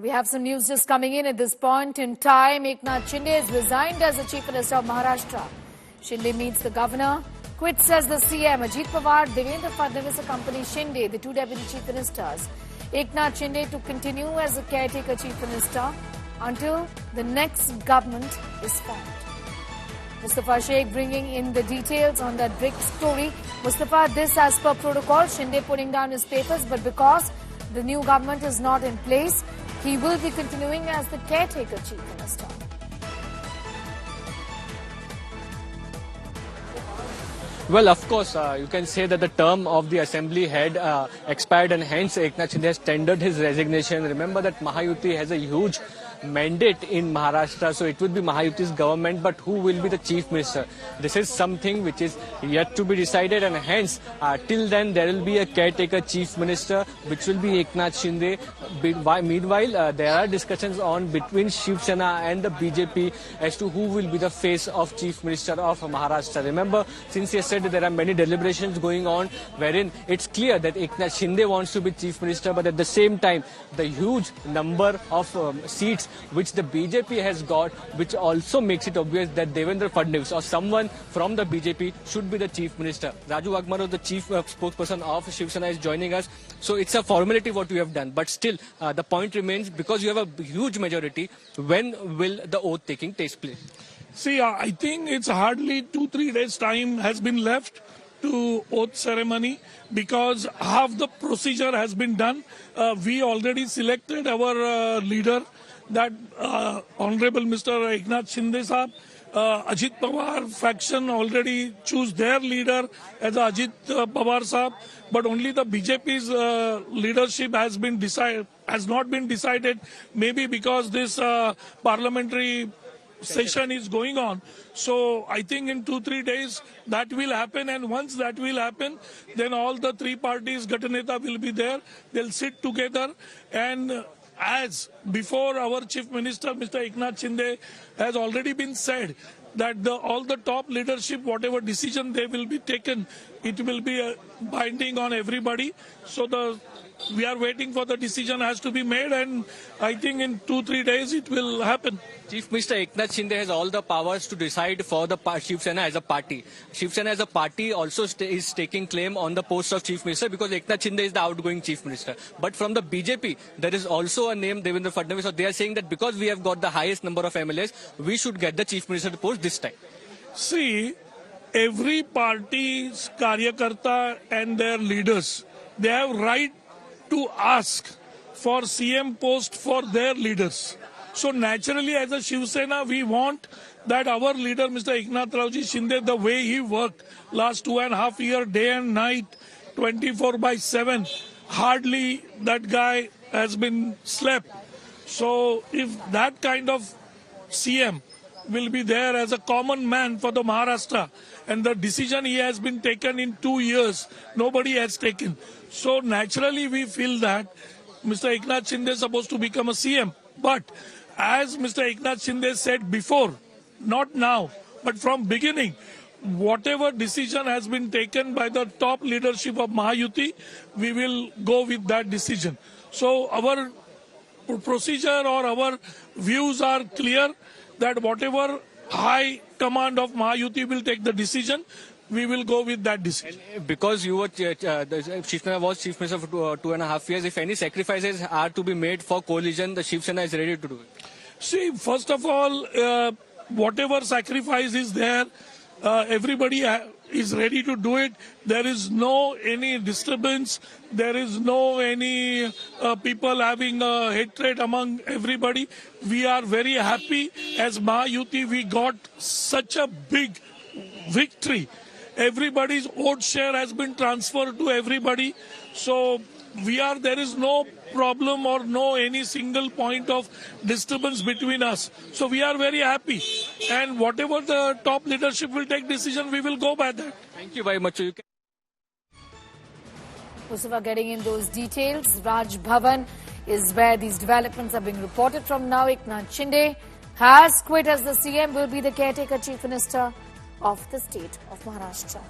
We have some news just coming in at this point in time. Eknath Shinde has resigned as the Chief Minister of Maharashtra. Shinde meets the governor, quits as the CM. Ajit Pawar, Devendra Fadnavis accompany Shinde, the two deputy chief ministers. Eknath Shinde to continue as the caretaker chief minister until the next government is formed. Mustafa Sheikh bringing in the details on that big story. Mustafa, this as per protocol, Shinde putting down his papers, but because the new government is not in place, he will be continuing as the caretaker chief minister. Well, of course, you can say that the term of the assembly had expired, and hence Eknath Shinde has tendered his resignation. Remember that Mahayuti has a huge mandate in Maharashtra, so it would be Mahayuti's government, but who will be the chief minister? This is something which is yet to be decided, and hence till then there will be a caretaker chief minister, which will be Eknath Shinde. Meanwhile, there are discussions on between Shiv Sena and the BJP as to who will be the face of chief minister of Maharashtra. Remember, since yesterday there are many deliberations going on wherein it's clear that Eknath Shinde wants to be chief minister, but at the same time the huge number of seats which the BJP has got, which also makes it obvious that Devendra Fadnavis or someone from the BJP should be the chief minister. Raju Agmarwala, the chief spokesperson of Shiv Sena, is joining us. So it's a formality what we have done, but still the point remains, because you have a huge majority, when will the oath taking take place? See, I think it's hardly 2-3 days time has been left to oath ceremony, because half the procedure has been done. We already selected our leader, that Honorable Mr. Eknath Shinde Sahab. Ajit Pawar faction already choose their leader as Ajit Pawar Sahab, but only the BJP's leadership has not been decided, maybe because this parliamentary session is going on. So I think in 2-3 days that will happen, and once that will happen, then all the three parties, Gataneta will be there. They'll sit together, and as before, our Chief Minister, Mr. Eknath Shinde, has already been said that all the top leadership, whatever decision they will be taken, it will be binding on everybody. So we are waiting for the decision has to be made, and I think in 2-3 days it will happen. Chief Minister Eknath Shinde has all the powers to decide for the Shiv Sena as a party. Shiv Sena as a party also is taking claim on the post of Chief Minister, because Eknath Shinde is the outgoing Chief Minister. But from the BJP, there is also a name, Devendra Fadnavis. So they are saying that because we have got the highest number of MLAs, we should get the Chief Minister post this time. See, every party's Karyakarta and their leaders, they have right to ask for CM post for their leaders. So naturally, as a Shiv Sena, we want that our leader, Mr. Eknath Rauji Shinde, the way he worked last 2.5 years, day and night, 24/7, hardly that guy has been slept. So if that kind of CM will be there as a common man for the Maharashtra, and the decision he has been taken in 2 years, nobody has taken. So naturally we feel that Mr. Eknath Shinde is supposed to become a CM. But as Mr. Eknath Shinde said before, not now, but from beginning, whatever decision has been taken by the top leadership of Mahayuti, we will go with that decision. So our procedure or our views are clear, that whatever high command of Mahayuti will take the decision, we will go with that decision. And because you were Shiv Sena was Chief Minister for 2.5 years, if any sacrifices are to be made for coalition, the Shiv Sena is ready to do it. See, first of all, whatever sacrifice is there, everybody is ready to do it. There is no any disturbance. There is no any people having hatred among everybody. We are very happy as Mahayuti. We got such a big victory. Everybody's vote share has been transferred to everybody. So there is no problem or no any single point of disturbance between us. So we are very happy. And whatever the top leadership will take decision, we will go by that. Thank you very much. Mustafa getting in those details. Raj Bhavan is where these developments are being reported from now. Eknath Shinde has quit as the CM, will be the caretaker chief minister of the state of Maharashtra.